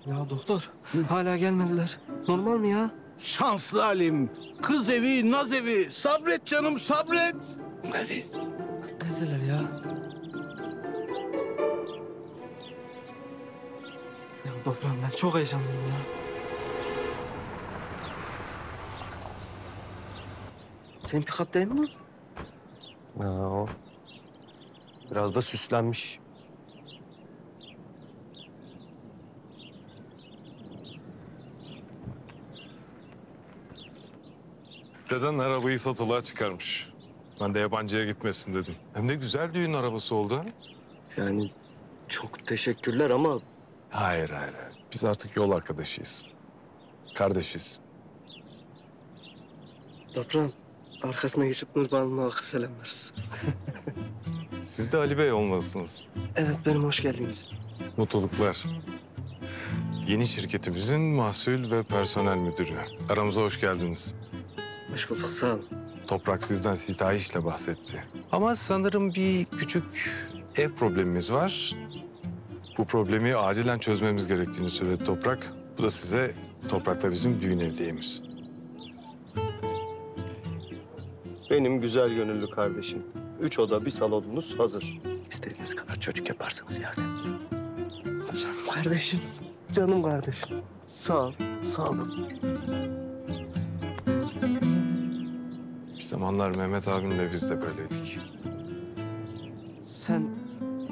Ya doktor, hala gelmediler. Normal mi ya? Şanslı Halim. Kız evi, naz evi. Sabret canım, sabret. Hadi. Neredeler ya? Ya doktor, ben çok heyecanlıyım ya. Senin pick-up değil mi? Ha, o. Biraz da süslenmiş. Deden arabayı satılığa çıkarmış. Ben de yabancıya gitmesin dedim. Hem de güzel düğün arabası oldu. Yani çok teşekkürler ama Hayır. Biz artık yol arkadaşıyız. Kardeşiz. Toprağım, arkasına geçip Nurban'ın halkı selamlarız. Siz de Ali Bey olmalısınız. Evet, benim hoş geldiniz. Mutluluklar. Yeni şirketimizin mahsul ve personel müdürü. Aramıza hoş geldiniz. Hoş bulduk, sağ olun. Toprak sizden sitayişle bahsetti. Ama sanırım bir küçük ev problemimiz var. Bu problemi acilen çözmemiz gerektiğini söyledi Toprak. Bu da size Toprak'la bizim düğün hediyemiz. benim güzel gönüllü kardeşim. 3 oda, bir salonunuz hazır. İstediğiniz kadar çocuk yaparsınız yani. Canım kardeşim, canım kardeşim. Sağ ol, sağ olun. Bir zamanlar Mehmet abimle biz de böyleydik. Sen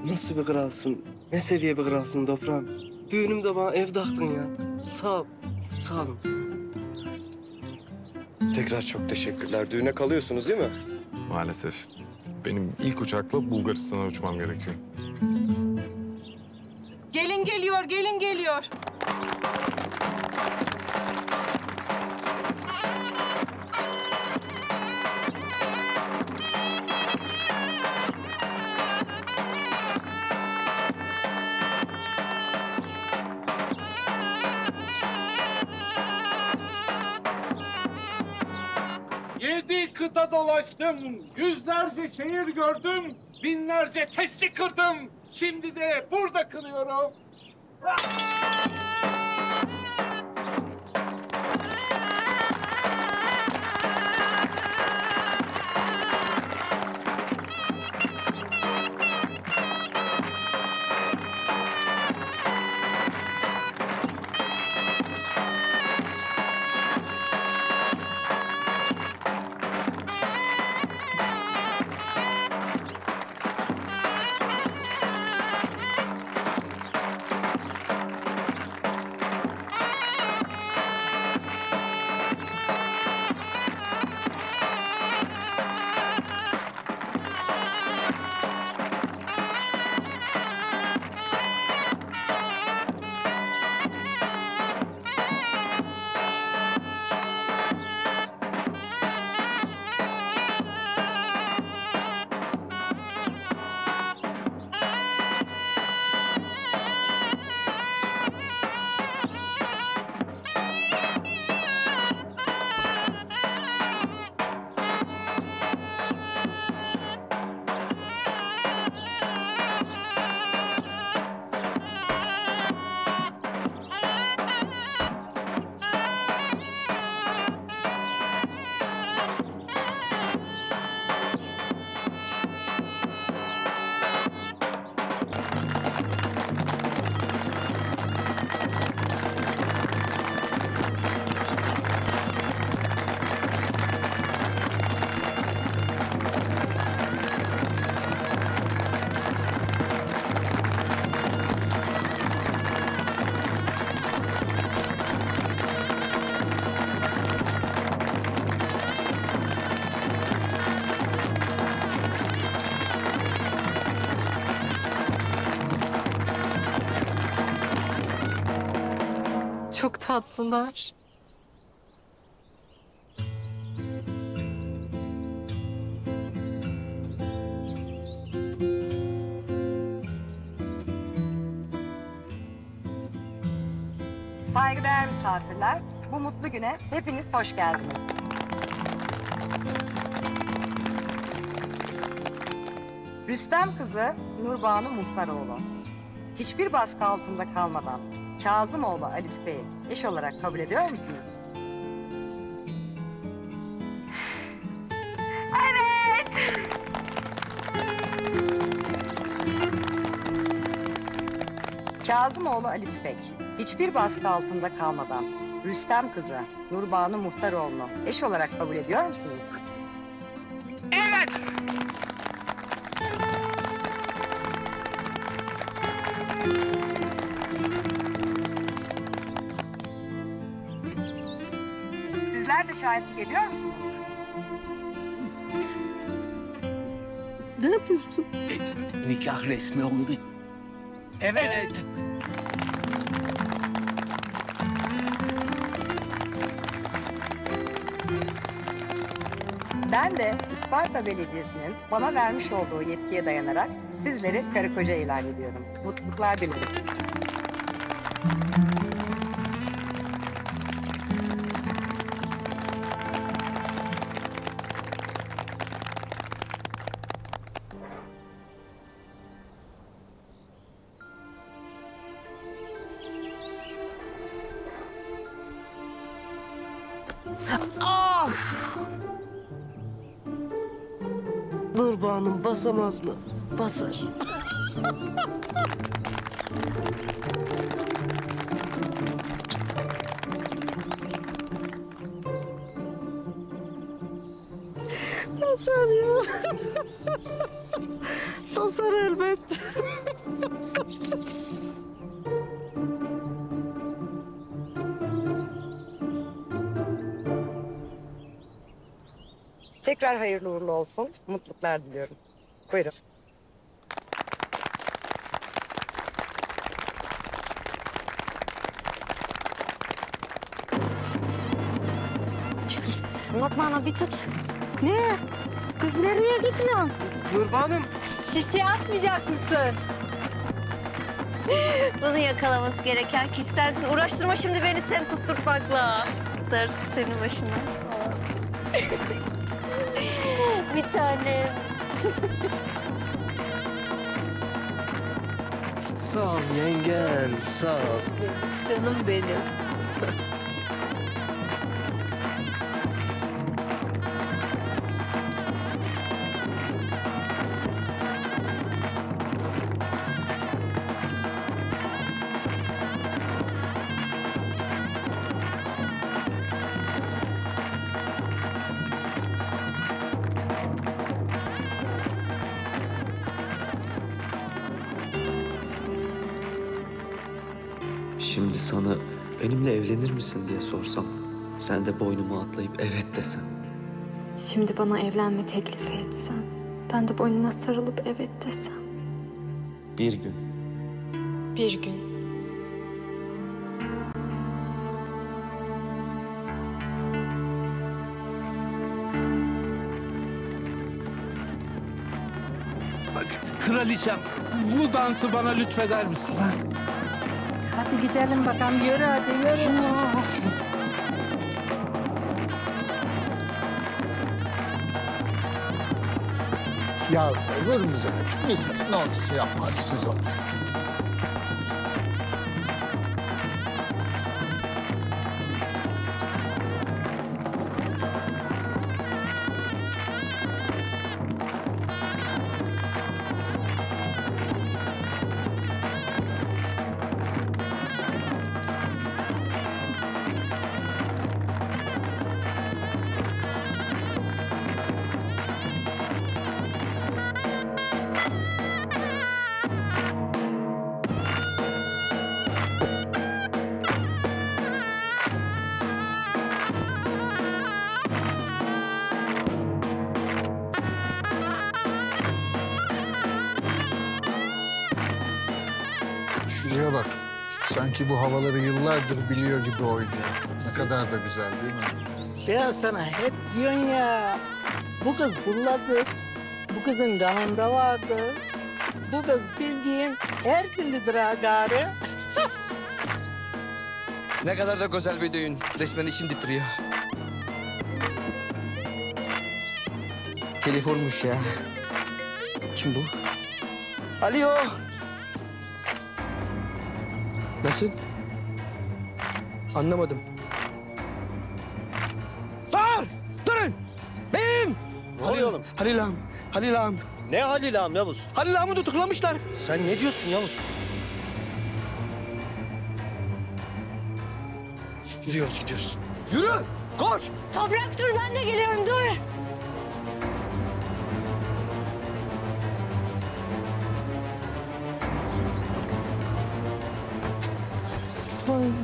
nasıl bir kralsın, ne seviye bir kralsın toprağım. Düğünümde bana ev taktın ya. Sağ ol, sağ olun. Tekrar çok teşekkürler. Düğüne kalıyorsunuz değil mi? Maalesef. Benim ilk uçakla Bulgaristan'a uçmam gerekiyor. Gelin geliyor, gelin geliyor. Yedi kıta dolaştım. Yüzlerce şehir gördüm. Binlerce testi kırdım. Şimdi de burada kırıyorum. Çok tatlılar. Saygıdeğer misafirler, bu mutlu güne hepiniz hoş geldiniz. Rüstem kızı Nurbanu Muhtaroğlu. Hiçbir baskı altında kalmadan Kazımoğlu Ali Tüfek'i eş olarak kabul ediyor musunuz? Kazımoğlu Ali Tüfek, hiçbir baskı altında kalmadan Rüstem kızı Nurbanu Muhtaroğlu'nu eş olarak kabul ediyor musunuz? Sizler de şahitlik ediyor musunuz? Ne yapıyorsun? Nikah resmi oldu. Evet. Ben de Isparta Belediyesi'nin bana vermiş olduğu yetkiye dayanarak sizleri karı koca ilan ediyorum. Mutluluklar dilerim. Nurbanu basamaz mı? Basar. Basar ya. Basar elbet. Tekrar hayırlı uğurlu olsun. Mutluluklar diliyorum. Buyurun. Lokman'a bir tut. Ne? Kız nereye gidiyorsun? Nurbanım. Çiçeği atmayacak mısın? Bunu yakalaması gereken kişi sensin. Uğraştırma şimdi beni seni tutturmakla. Darısı senin başına. Bir tanem. Sağ ol yengem, sağ ol. Canım benim. Şimdi sana benimle evlenir misin diye sorsam, sen de boynuma atlayıp evet desen. Şimdi bana evlenme teklifi etsen, ben de boynuna sarılıp evet desem. Bir gün Bir gün. Kraliçem, bu dansı bana lütfeder misin? Hadi gidelim bakalım, yürü hadi yürü. Ya olur mu canım? Lütfen ne olursa yapma, hadi siz olun. Şuraya bak. Sanki bu havaları yıllardır biliyor gibi oynuyor. Ne kadar da güzel değil mi? Ben sana hep diyorsun ya. Bu kız bulladı. Bu kızın kanında vardı. Bu kız bildiğin her türlüdür ha gari. Ne kadar da güzel bir düğün. Resmen içim titriyor. Telefonmuş ya. Kim bu? Alo. Nasıl? Anlamadım. Dur! Durun! Beyim! Ne oluyor oğlum? Halil ağam, Halil ağam. Ne Halil ağam Yavuz? Halil ağamı tutuklamışlar. Sen ne diyorsun Yavuz? Gidiyoruz, gidiyoruz. Yürü! Koş! Toprak dur ben de geliyorum dur. Ay.